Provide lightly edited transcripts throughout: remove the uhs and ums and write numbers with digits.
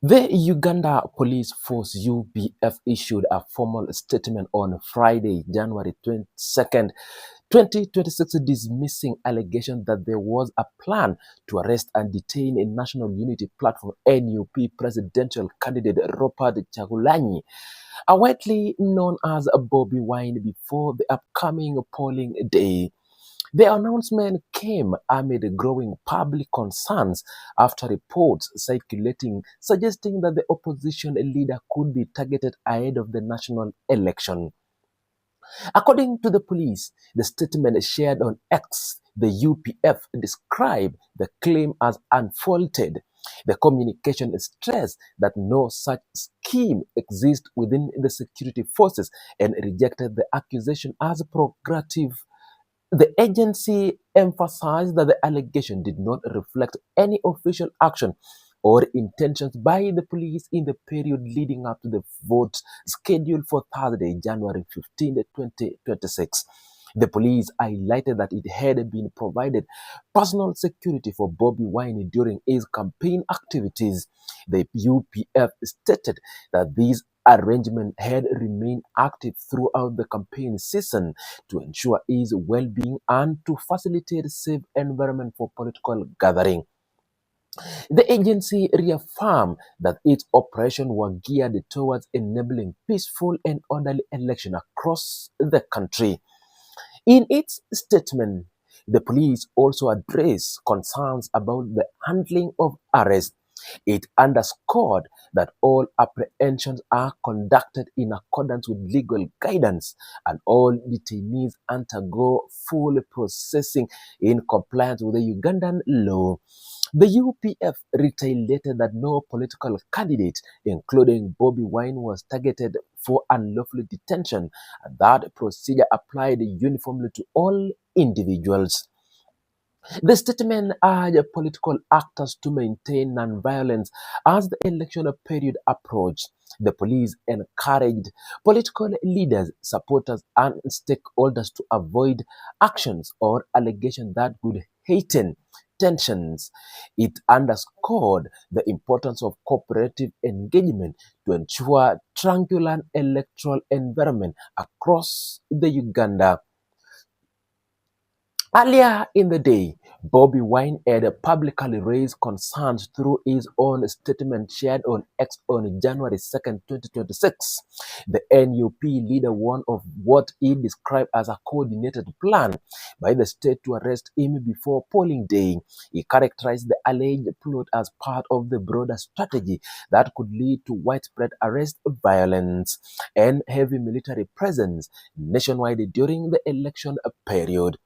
The Uganda Police Force UPF issued a formal statement on Friday, January 22nd, 2026, dismissing allegations that there was a plan to arrest and detain a National Unity Platform NUP presidential candidate Robert Chagulanyi, widely known as Bobi Wine, before the upcoming polling day. The announcement came amid growing public concerns after reports circulating suggesting that the opposition leader could be targeted ahead of the national election. According to the police, the statement shared on X, the UPF described the claim as unfounded. The communication stressed that no such scheme exists within the security forces and rejected the accusation as progressive. The agency emphasized that the allegation did not reflect any official action or intentions by the police in the period leading up to the vote scheduled for Thursday, January 15, 2026. The police highlighted that it had been provided personal security for Bobi Wine during his campaign activities. The UPF stated that these arrangements had remained active throughout the campaign season to ensure his well-being and to facilitate a safe environment for political gathering. The agency reaffirmed that its operations were geared towards enabling peaceful and orderly election across the country. In its statement, the police also addressed concerns about the handling of arrests. It underscored that all apprehensions are conducted in accordance with legal guidance and all detainees undergo full processing in compliance with the Ugandan law. The UPF retaliated that no political candidate, including Bobi Wine, was targeted for unlawful detention, and that procedure applied uniformly to all individuals. The statement urged political actors to maintain nonviolence as the election period approached. The police encouraged political leaders, supporters, and stakeholders to avoid actions or allegations that could heighten tensions. It underscored the importance of cooperative engagement to ensure tranquil electoral environment across the Uganda. Earlier in the day, Bobi Wine had publicly raised concerns through his own statement shared on X on January 2nd, 2026. The NUP leader warned of what he described as a coordinated plan by the state to arrest him before polling day. He characterized the alleged plot as part of the broader strategy that could lead to widespread arrest, violence, and heavy military presence nationwide during the election period.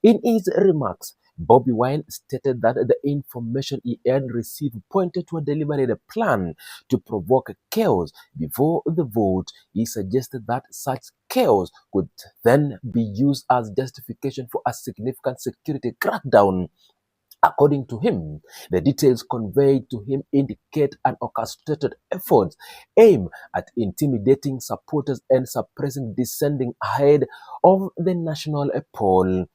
In his remarks, Bobi Wine stated that the information he had received pointed to a deliberate plan to provoke chaos before the vote. He suggested that such chaos could then be used as justification for a significant security crackdown. According to him, the details conveyed to him indicate an orchestrated effort aimed at intimidating supporters and suppressing dissenting ahead of the national poll.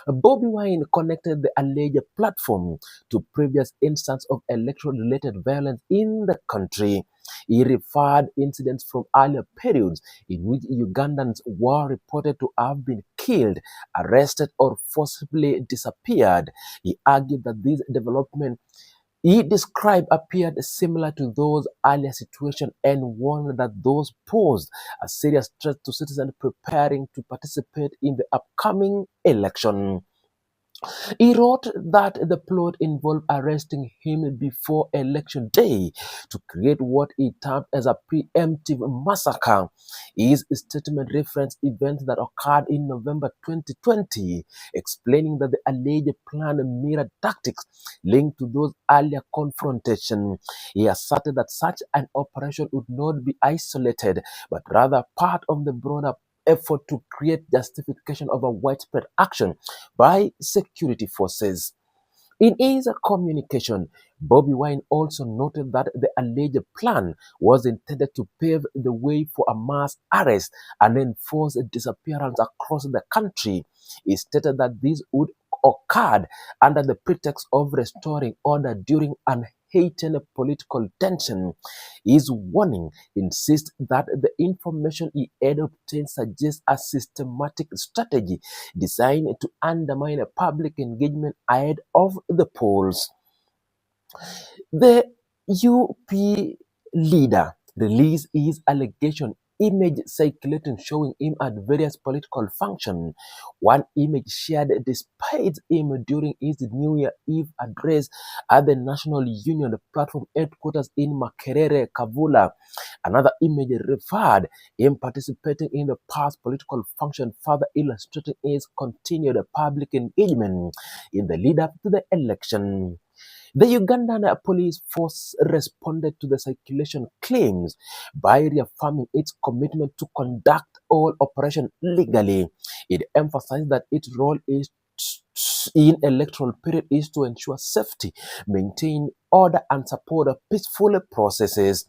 Bobi Wine connected the alleged platform to previous instances of electoral-related violence in the country. He referred incidents from earlier periods in which Ugandans were reported to have been killed, arrested, or forcibly disappeared. He argued that these developments he described appeared similar to those earlier situations and warned that those posed a serious threat to citizens preparing to participate in the upcoming election. He wrote that the plot involved arresting him before election day to create what he termed as a preemptive massacre. His statement referenced events that occurred in November 2020, explaining that the alleged plan mirrored tactics linked to those earlier confrontations. He asserted that such an operation would not be isolated, but rather part of the broader effort to create justification of a widespread action by security forces. In his communication, Bobi Wine also noted that the alleged plan was intended to pave the way for a mass arrest and enforce disappearance across the country. He stated that this would occurred under the pretext of restoring order during an heightened political tension. His warning insists that the information he had obtained suggests a systematic strategy designed to undermine public engagement ahead of the polls. The UP leader released his allegation image circulating showing him at various political functions. One image shared despite him during his New Year Eve address at the National Union platform headquarters in Makerere, Kavula. Another image referred him participating in the past political function, further illustrating his continued public engagement in the lead up to the election. The Ugandan police force responded to the circulation claims by reaffirming its commitment to conduct all operations legally. It emphasized that its role is in electoral period is to ensure safety, maintain order, and support peaceful processes.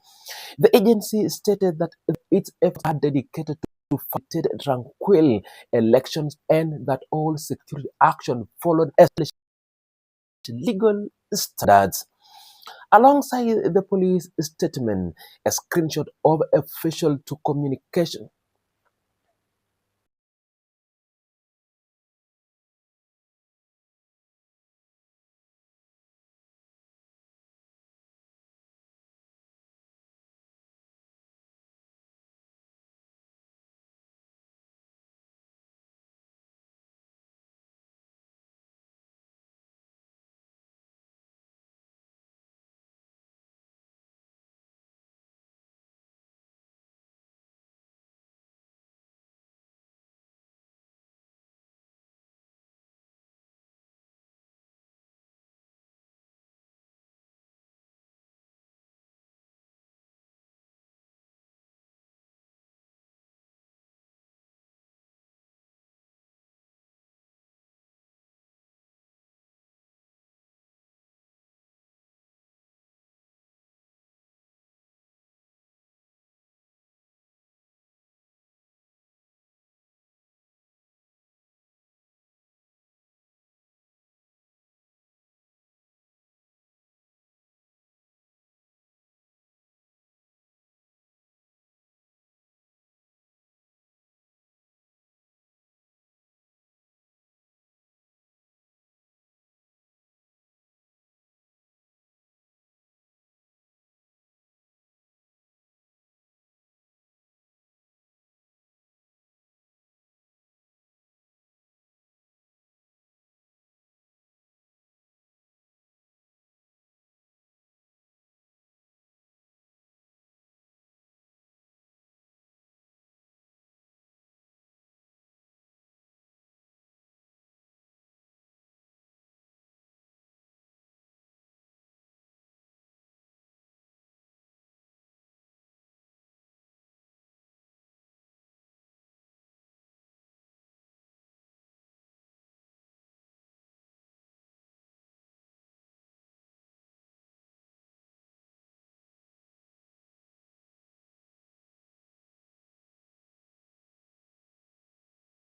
The agency stated that its efforts are dedicated to facilitate tranquil elections and that all security action followed established legal standards. Alongside the police statement, a screenshot of official to communication